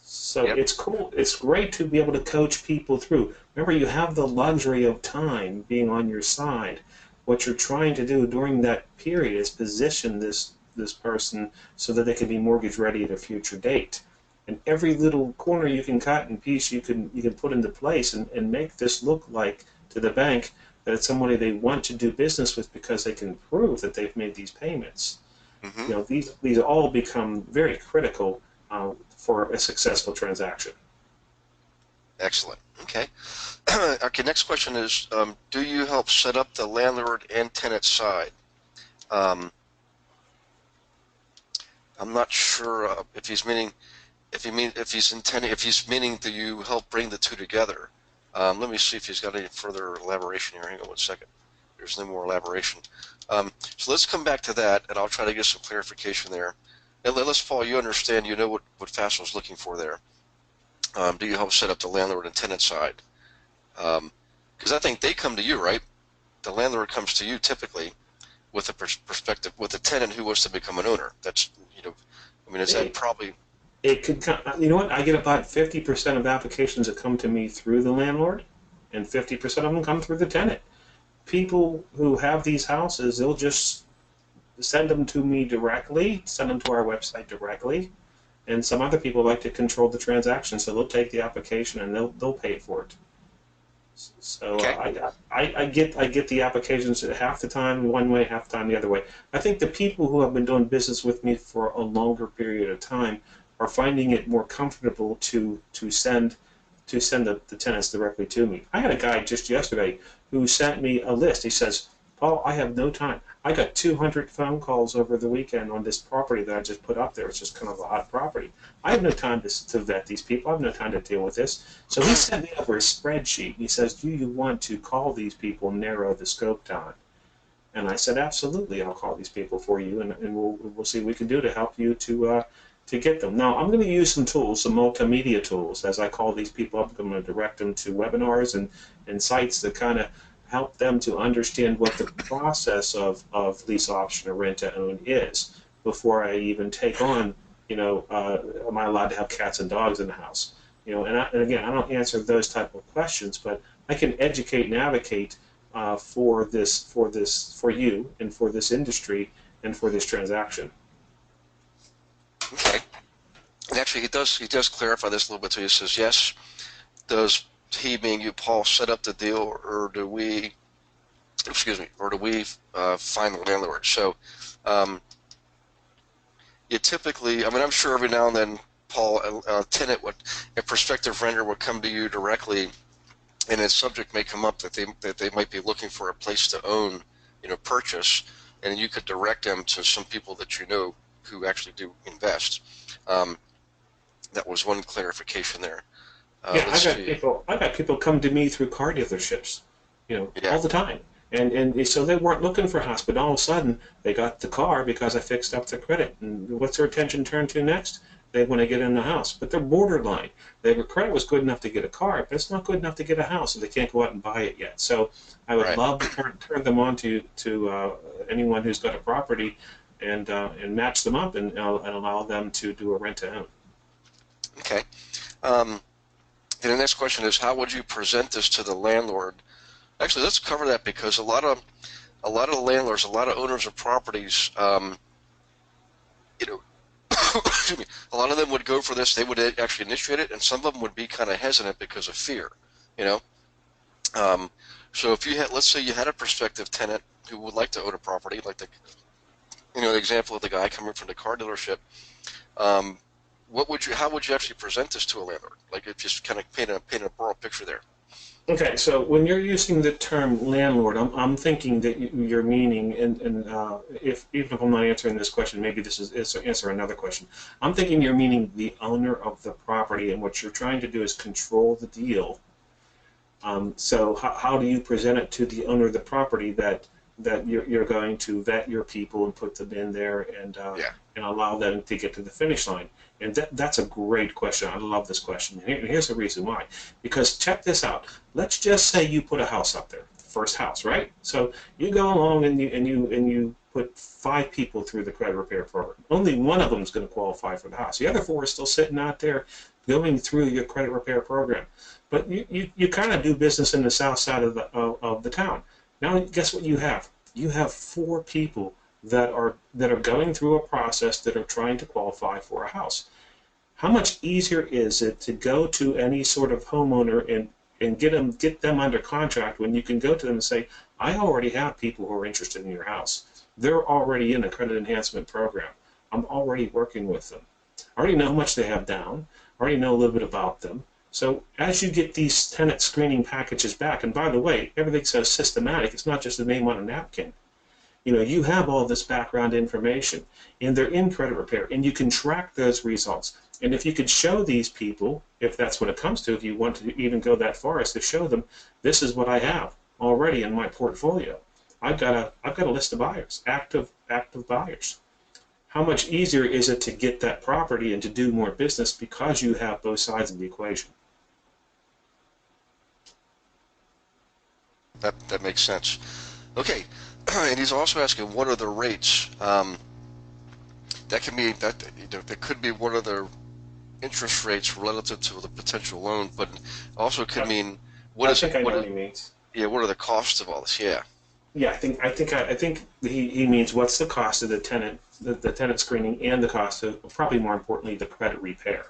So yep. It's cool. It's great to be able to coach people through. Remember, you have the luxury of time being on your side. What you're trying to do during that period is position this person so that they can be mortgage ready at a future date. And every little corner you can cut and piece you can put into place and make this look like to the bank that it's somebody they want to do business with, because they can prove that they've made these payments. Mm-hmm. These all become very critical for a successful transaction. Excellent. Okay. Okay. Next question is: do you help set up the landlord and tenant side? I'm not sure if he's meaning. If he's meaning, do you help bring the two together? Let me see if he's got any further elaboration here. Hang on one second. There's no more elaboration. So let's come back to that, and I'll try to get some clarification there. And let's, Paul, you understand, you know what Faisal's looking for there. Do you help set up the landlord and tenant side? Because I think they come to you, right? The landlord comes to you typically with a perspective, with a tenant who wants to become an owner. That's, is that probably... It could come, you know what? I get about 50% of applications that come to me through the landlord, and 50% of them come through the tenant. People who have these houses, they'll just send them to me directly, send them to our website directly, and some other people like to control the transaction, so they'll take the application and they'll pay for it. So okay. I get the applications half the time one way, half the time the other way. I think the people who have been doing business with me for a longer period of time are finding it more comfortable to send the tenants directly to me. I had a guy just yesterday who sent me a list. He says, "Paul, I have no time. I got 200 phone calls over the weekend on this property that I just put up there. It's just kind of a hot property. I have no time to vet these people. I have no time to deal with this." So he sent me over a spreadsheet. He says, "Do you want to call these people, narrow the scope down?" And I said, "Absolutely, I'll call these people for you, and we'll see what we can do to help you to get them." Now, I'm going to use some tools, some multimedia tools. As I call these people up, I'm going to direct them to webinars and sites that kind of help them to understand what the process of lease option or rent-to-own is before I even take on, am I allowed to have cats and dogs in the house? And again, I don't answer those type of questions, but I can educate and advocate for you and for this industry and for this transaction. Okay. And actually, he does clarify this a little bit too. He says, yes, does he, being you, Paul, set up the deal, or do we, find the landlord? So, you typically, I mean, I'm sure every now and then, Paul, a prospective renter would come to you directly, and a subject may come up that they might be looking for a place to own, purchase, and you could direct them to some people that you know who actually do invest. That was one clarification there. Yeah, I got people come to me through car dealerships, Yeah. all the time. And so they weren't looking for a house, but all of a sudden they got the car because I fixed up their credit. And what's their attention turned to next? They want to get in the house, but they're borderline. Their credit was good enough to get a car, but it's not good enough to get a house, so they can't go out and buy it yet. So I would love to turn them on to anyone who's got a property and match them up and allow them to do a rent to own. Okay. And the next question is, how would you present this to the landlord? Actually, let's cover that, because a lot of landlords, a lot of owners of properties, excuse me, a lot of them would go for this. They would actually initiate it, and some of them would be kind of hesitant because of fear. So if you had, let's say, you had a prospective tenant who would like to own a property, like the example of the guy coming from the car dealership. How would you actually present this to a landlord? Like, if just kind of paint a broad picture there. Okay, so when you're using the term landlord, I'm thinking that you're meaning, and even if I'm not answering this question, maybe this is answer another question. I'm thinking you're meaning the owner of the property, and what you're trying to do is control the deal. So how do you present it to the owner of the property that you're going to vet your people and put them in there and allow them to get to the finish line? And that's a great question. I love this question. And here's the reason why. Because check this out. Let's just say you put a house up there, first house, right? So you go along and you put 5 people through the credit repair program. Only one of them is going to qualify for the house. The other 4 are still sitting out there going through your credit repair program. But you kind of do business in the south side of the town. Now guess what you have? You have 4 people that are going through a process that are trying to qualify for a house. How much easier is it to go to any sort of homeowner and get them under contract when you can go to them and say, I already have people who are interested in your house. They're already in a credit enhancement program. I'm already working with them. I already know how much they have down. I already know a little bit about them. So as you get these tenant screening packages back, and by the way, everything's so systematic, it's not just a name on a napkin. You have all this background information, and they're in credit repair, and you can track those results. And if you could show these people, if that's what it comes to, if you want to even go that far as to show them, this is what I have already in my portfolio. I've got a list of buyers, active buyers. How much easier is it to get that property and to do more business because you have both sides of the equation? That makes sense. Okay. And he's also asking, what are the rates? That can mean that that could be what are the interest rates relative to the potential loan, but also could mean what he means. Yeah, what are the costs of all this? Yeah. Yeah, I think he means what's the cost of the tenant screening and the cost of, probably more importantly, the credit repair.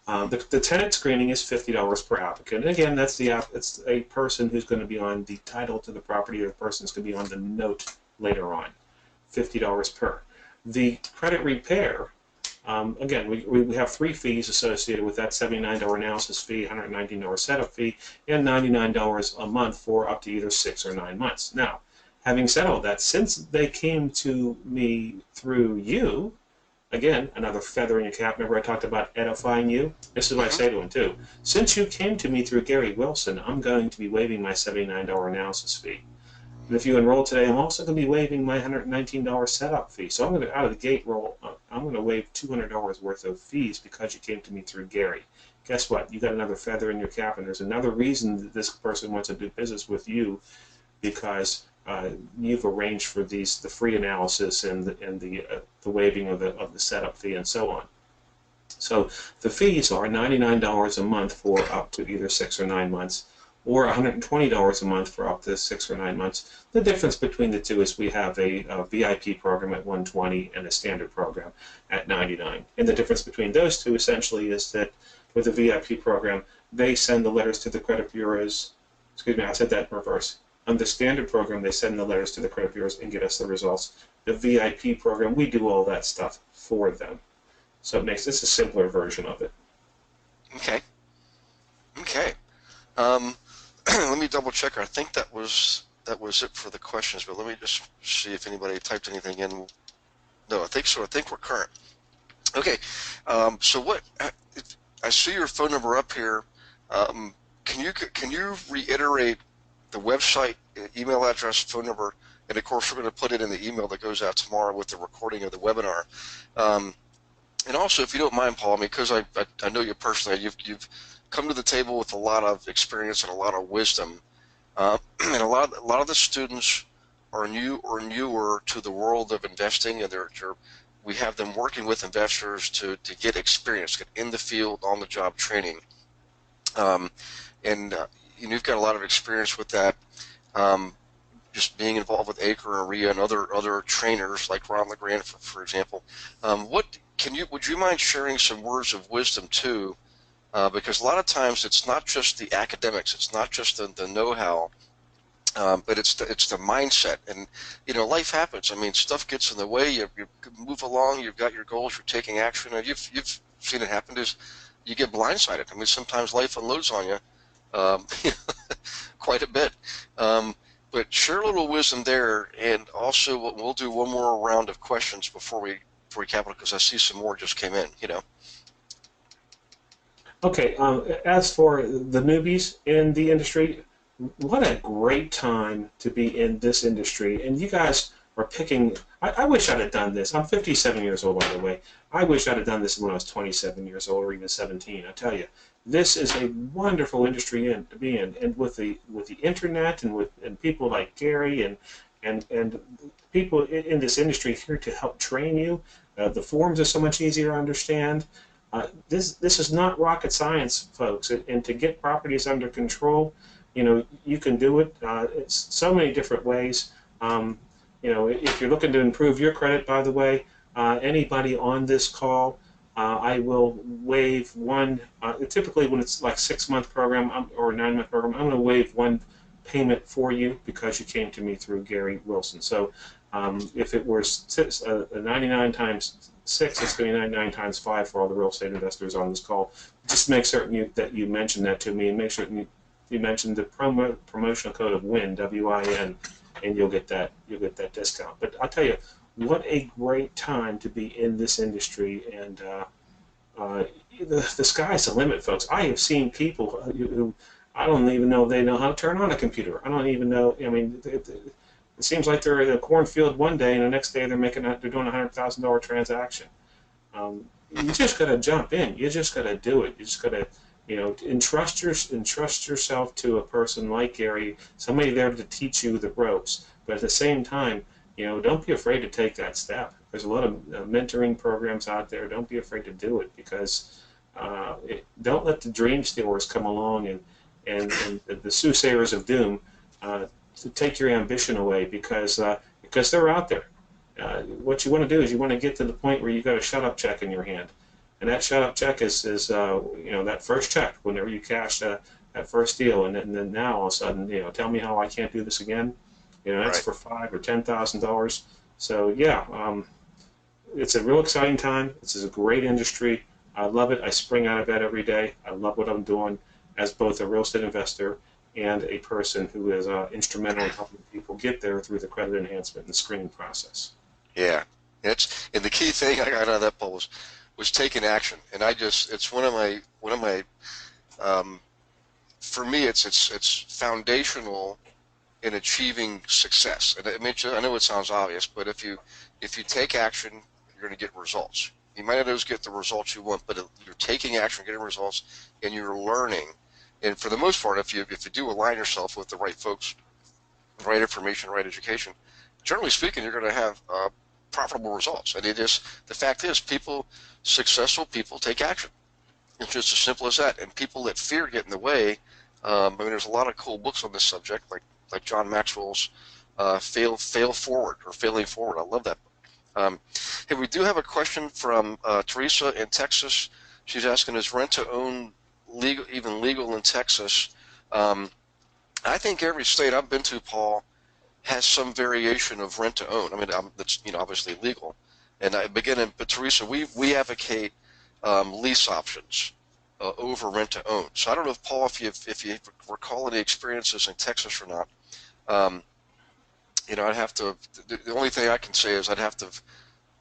The tenant screening is $50 per applicant. And again, it's a person who's going to be on the title to the property, or the person's going to be on the note later on. $50 per. The credit repair, again, we have 3 fees associated with that: $79 analysis fee, $119 setup fee, and $99 a month for up to either 6 or 9 months. Now, having said all that, since they came to me through you, again, another feather in your cap. Remember I talked about edifying you? This is what I say to him too. Since you came to me through Gary Wilson, I'm going to be waiving my $79 analysis fee. And if you enroll today, I'm also going to be waiving my $119 setup fee. So I'm going to, out of the gate, I'm going to waive $200 worth of fees because you came to me through Gary. Guess what? You got another feather in your cap, and there's another reason that this person wants to do business with you, because you've arranged for the free analysis and the waiving of the setup fee and so on. So the fees are $99 a month for up to either 6 or 9 months, or $120 a month for up to 6 or 9 months. The difference between the two is we have a VIP program at $120 and a standard program at $99. And the difference between those two essentially is that with the VIP program, they send the letters to the credit bureaus. Excuse me, I said that in reverse. On the standard program, they send the letters to the credit bureaus and get us the results. The VIP program, we do all that stuff for them. So it makes this a simpler version of it. Okay. Okay. Let me double check. I think that was it for the questions, but let me just see if anybody typed anything in. No, I think so. I think we're current. Okay. So what? I see your phone number up here. Can you reiterate the website, email address, phone number, and of course we're going to put it in the email that goes out tomorrow with the recording of the webinar. And also, if you don't mind, Paul, because I know you personally, you've come to the table with a lot of experience and a lot of wisdom, and a lot of the students are new or newer to the world of investing, and we have them working with investors to get experience, get in the field, on the job training, and you've got a lot of experience with that. Just being involved with Acre and RIA and other trainers like Ron LeGrand, for example. Would you mind sharing some words of wisdom too? Because a lot of times it's not just the academics, it's not just the know-how, but it's the mindset. And life happens. I mean, stuff gets in the way. You move along. You've got your goals. You're taking action. And you've seen it happen. Is you get blindsided. I mean, sometimes life unloads on you quite a bit. But share a little wisdom there, and also we'll do one more round of questions before we cap it, because I see some more just came in. Okay. As for the newbies in the industry, what a great time to be in this industry. And you guys are picking. I wish I'd have done this. I'm 57 years old, by the way. I wish I'd have done this when I was 27 years old or even 17. I tell you. This is a wonderful industry to be in, and with the internet and people like Gary and people in this industry here to help train you. The forums are so much easier to understand. This is not rocket science, folks. And to get properties under control, you can do it. It's so many different ways. If you're looking to improve your credit, by the way, anybody on this call. I will waive one, typically when it's like 6-month program or 9-month program, I'm going to waive one payment for you because you came to me through Gary Wilson. So if it was 99 times 6, it's going to be 99 times 5 for all the real estate investors on this call. Just make certain that you mention that to me, and make sure you mention the promotional code of WIN, W-I-N, and you'll get that discount. But I'll tell you, what a great time to be in this industry, and the sky's the limit, folks. I have seen people who I don't even know if they know how to turn on a computer. I don't even know. I mean, it seems like they're in a cornfield one day, and the next day they're doing a $100,000 transaction. You just got to jump in. You just got to do it. You just got to, entrust yourself to a person like Gary, somebody there to teach you the ropes. But at the same time, don't be afraid to take that step. There's a lot of mentoring programs out there. Don't be afraid to do it, because don't let the dream stealers come along and the soothsayers of doom to take your ambition away, because they're out there. What you want to do is you want to get to the point where you've got a shut-up check in your hand. And that shut-up check is that first check whenever you cash that first deal. And then now all of a sudden, tell me how I can't do this again. That's Right. for $5,000 or $10,000. So yeah, it's a real exciting time. This is a great industry. I love it. I spring out of bed every day. I love what I'm doing as both a real estate investor and a person who is instrumental in helping people get there through the credit enhancement and screening process. Yeah. And the key thing I got out of that, Paul, was taking action. And it's one of my for me it's foundational in achieving success. And I know it sounds obvious, but if you take action, you're going to get results. You might not always get the results you want, but you're taking action, getting results, and you're learning. And for the most part, if you do align yourself with the right folks, right information, right education, generally speaking, you're going to have profitable results. And the fact is, successful people take action. It's just as simple as that. And people let fear get in the way, I mean, there's a lot of cool books on this subject, like John Maxwell's Fail Forward or Failing Forward. I love that book. Hey, we do have a question from Teresa in Texas. She's asking, is rent to own even legal in Texas? I think every state I've been to, Paul, has some variation of rent to own. I mean, that's obviously legal. And but Teresa, we advocate lease options over rent to own. So I don't know if Paul, if you recall any experiences in Texas or not. Um, I'd have to. The only thing I can say is I'd have to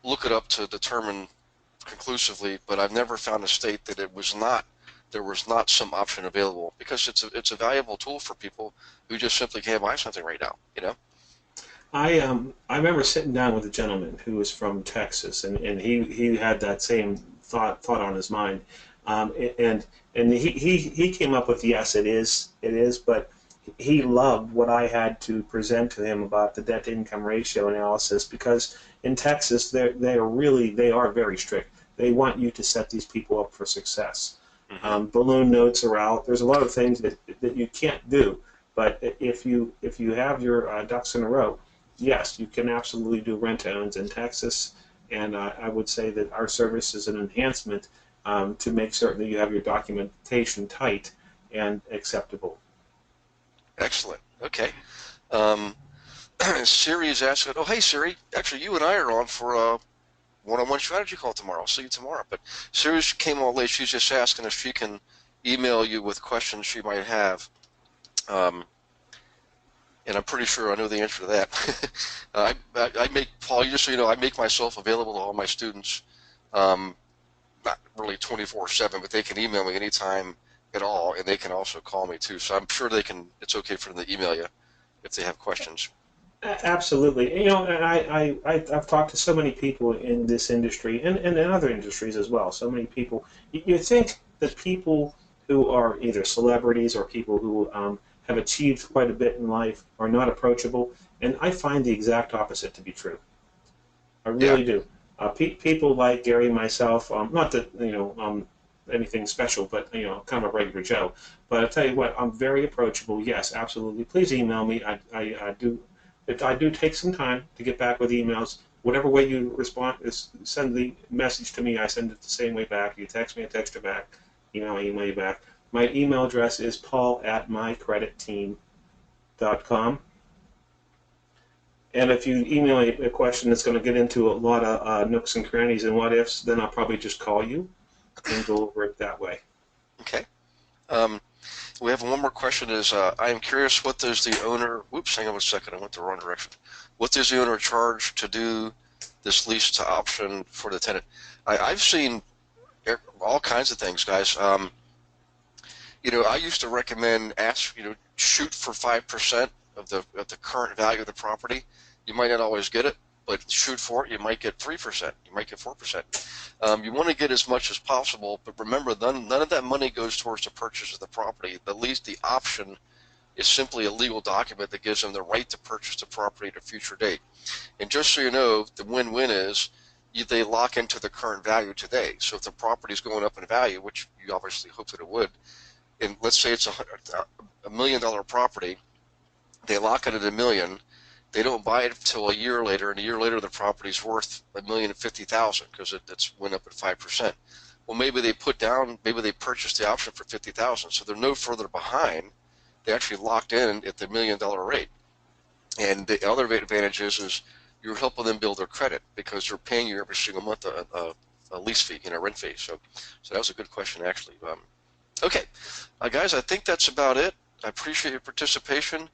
look it up to determine conclusively. But I've never found a state that there was not some option available, because it's a valuable tool for people who just simply can't buy something right now. I remember sitting down with a gentleman who was from Texas, and he had that same thought on his mind, and he came up with, yes, it is, but he loved what I had to present to him about the debt to income ratio analysis, because in Texas they are very strict. They want you to set these people up for success. Balloon notes are out. There's a lot of things that you can't do, but if you have your ducks in a row, yes, you can absolutely do rent-to-owns in Texas, and I would say that our service is an enhancement to make certain that you have your documentation tight and acceptable. Excellent. Okay. Um, Siri is asking, oh, hey, Siri, actually, you and I are on for a one-on-one strategy call tomorrow. I'll see you tomorrow. But Siri came all late. She's just asking if she can email you with questions she might have. Um, and I'm pretty sure I know the answer to that. I make, Paul, just so you know, I make myself available to all my students, not really 24/7, but they can email me anytime at all, and they can also call me too. So I'm sure it's okay for them to email you if they have questions. Absolutely. And I've talked to so many people in this industry and in other industries as well. So many people. You think that people who are either celebrities or people who have achieved quite a bit in life are not approachable, and I find the exact opposite to be true. I Yeah. really do. People like Gary and myself, not that anything special, but kind of a regular Joe. But I tell you what, I'm very approachable. Yes, absolutely. Please email me. I do. I do take some time to get back with emails. Whatever way you respond, send the message to me. I send it the same way back. You text me, I text it back. I email you back. My email address is paul@mycreditteam.com. And if you email me a question that's going to get into a lot of nooks and crannies and what ifs, then I'll probably just call you and go over it that way. Okay. Um, we have one more question. I am curious, what does the owner? Whoops, hang on 1 second. I went the wrong direction. What does the owner charge to do this lease to option for the tenant? I've seen all kinds of things, guys. I used to recommend shoot for 5% of the current value of the property. You might not always get it, but shoot for it. You might get 3%. You might get 4%. You want to get as much as possible, but remember, none of that money goes towards the purchase of the property. At least the option is simply a legal document that gives them the right to purchase the property at a future date. And just so you know, the win-win is they lock into the current value today. So if the property is going up in value, which you obviously hope that it would, and let's say it's a $1 million property, they lock it at $1 million. They don't buy it until a year later, and a year later the property's worth $1,050,000 because it's went up at 5%. Well, maybe they purchased the option for $50,000, so they're no further behind. They actually locked in at the $1 million rate. And the other advantage is you're helping them build their credit because they're paying you every single month a lease fee, rent fee. So that was a good question, actually. Okay, guys, I think that's about it. I appreciate your participation.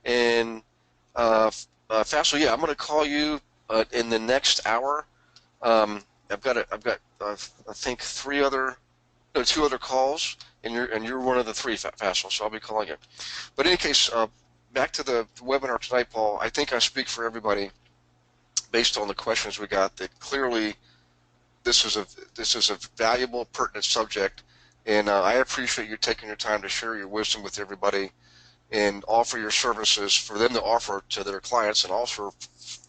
And Faisal, yeah, I'm going to call you in the next hour. I've got I think two other calls, and you're one of the three, Faisal. So I'll be calling you. But in any case, back to the webinar tonight, Paul. I think I speak for everybody based on the questions we got that clearly this is a valuable, pertinent subject, and I appreciate you taking your time to share your wisdom with everybody and offer your services for them to offer to their clients and also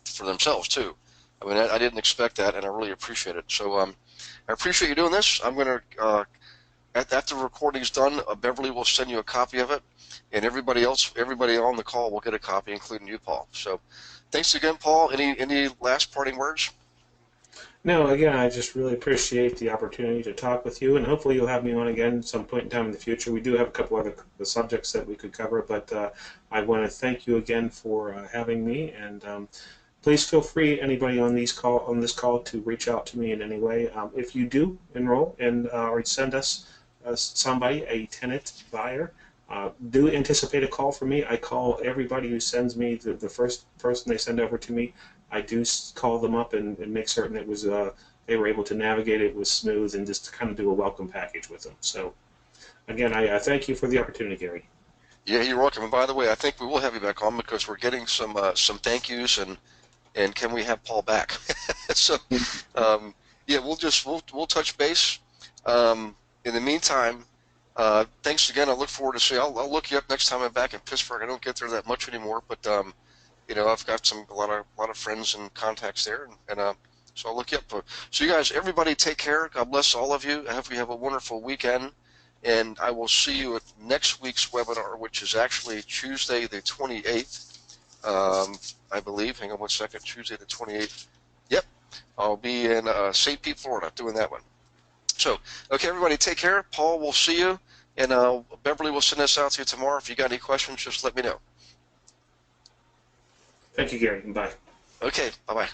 for themselves too. I mean, I didn't expect that, and I really appreciate it. So I appreciate you doing this. I'm going to after the recording's done, Beverly will send you a copy of it, and everybody on the call will get a copy, including you, Paul. So, thanks again, Paul. Any last parting words? No, again, I just really appreciate the opportunity to talk with you, and hopefully you'll have me on again some point in time in the future. We do have a couple other subjects that we could cover, but I want to thank you again for having me, and please feel free, anybody on this call, to reach out to me in any way. If you do enroll and or send us somebody, a tenant buyer, do anticipate a call from me. I call everybody who sends me the first person they send over to me. I do call them up and make certain it was they were able to navigate it, was smooth, and just to kind of do a welcome package with them. So again, I thank you for the opportunity, Gary. Yeah, you're welcome. And by the way, I think we will have you back on because we're getting some thank yous and can we have Paul back? So yeah, we'll touch base. In the meantime, thanks again. I look forward to seeing. I'll look you up next time I'm back in Pittsburgh. I don't get there that much anymore, but I've got a lot of friends and contacts there, and so I'll look you up. So you guys, everybody, take care. God bless all of you. I hope you have a wonderful weekend, and I will see you at next week's webinar, which is actually Tuesday the 28th. I believe. Hang on one second. Tuesday the 28th. Yep, I'll be in St. Pete, Florida, doing that one. So, okay, everybody, take care. Paul, we'll see you, and Beverly will send this out to you tomorrow. If you got any questions, just let me know. Thank you, Gary. Bye. Okay, bye-bye.